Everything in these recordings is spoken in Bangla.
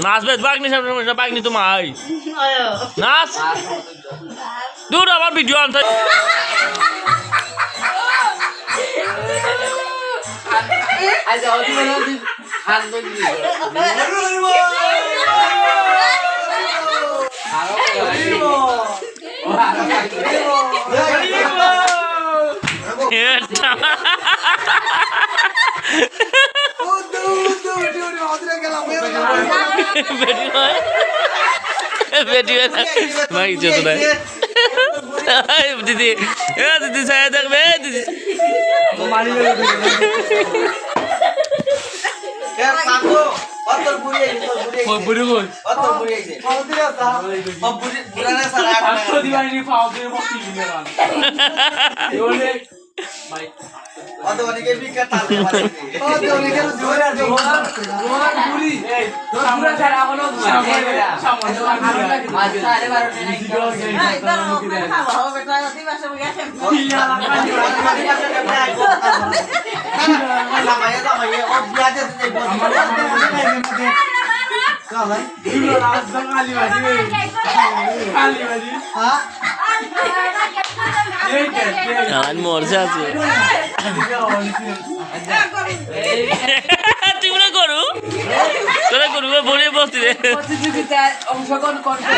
নাচ বেদ বাগনি সামনে বাগনি তো মাই নাচ দূর আমার ভিডিও আনতে আচ্ছা ওই মানে খান বলি दीदी दीदी साया देखबे दीदी মরছে আছে তুই মনে করু তোরা করু বলে বসতি রে প্রতিযোগিতায় অংশগ্রহণ করবে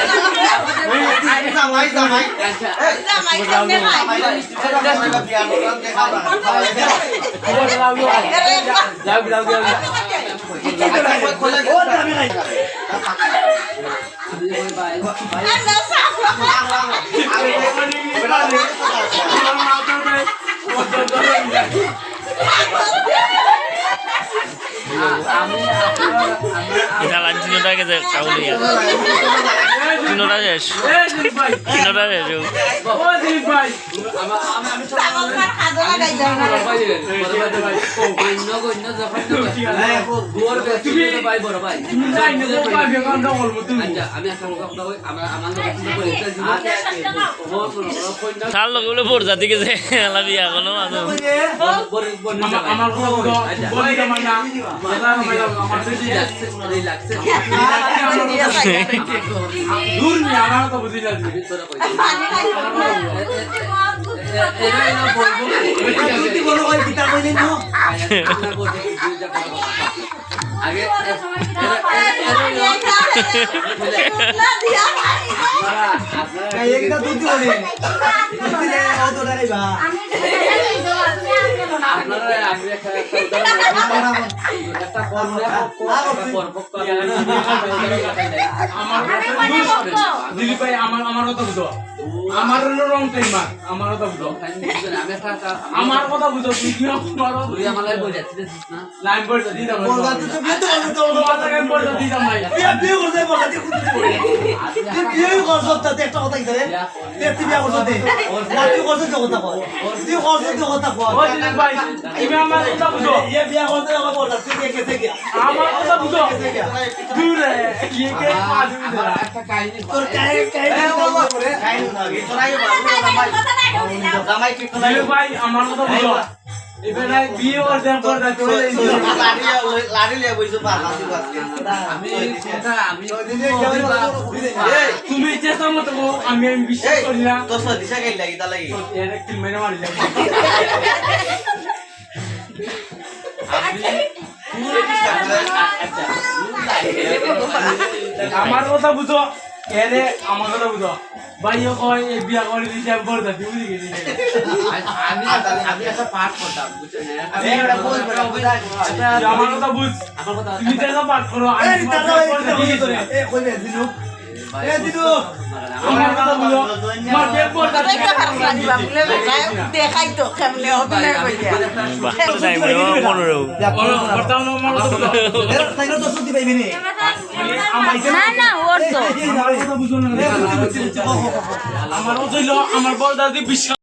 Jalan Cinoda ke Kaulia. Cinoda শেষ Cinoda শেষ তার লোক বলে পড়জা দিকে যে এলা বিয়া কোনো মানুষ আগে দিলীপ ভাই আমার কথা বুঝো আমার রং টাইমার আমার কথা বুঝো আমার কথা বুঝো তুই আমার লাইভ বলে যাচ্ছিস না লাইভ বলে দিতাম লাইভ বলে দিতাম ভাই বিয়ে করতে বলা দিয়ে তুই বিয়ে করছ তে একটা কথা কইরে তুই বিয়ে করছ তে তুই করছ তো কথা কই তুই করছ তো কথা কই ওই দিলীপ ভাই তুমি আমার কথা বুঝো এই বিয়ে করতে আমার বলা তুই কেসে গিয়া আমার কথা বুঝো তুই রে কি কে পাঁচ মিনিট একটা কাহিনী তোর কাহিনী ভাই আমার কথা বুঝো এবারে বিয়ে অর্ডার করতে চলে লাড়ি লিয়ে বইছো আমি তুমি চেষ্টা মতো আমি বিশ্বাস করি না তো দিশা গাই লাগি তা লাগি এর কি মেনে মারি যাবে আমার কথা বুঝো এরে আমার কথা বুঝো ভাইও কয় এই বিয়া করে দিছে বড়দা তুই বুঝি গেলি আমি একটা পাঠ করতাম বুঝছেন আমি এটা বলবো আমার কথা বুঝ আমার কথা তুমি যেটা পাঠ করো আমি এই কইবে দিনু এ দিনু আমার কথা বুঝো মার কে বড়দা দেখাই তো কেমনে অভিনয় কইয়া বাহ তাই মনে করতাম না আমার কথা বুঝো তাইনো তো সুতি পাইবি নি না না ওর তো আমার কথা বুঝো না আমারও ছিল আমার বড়দা দি বিশ্বাস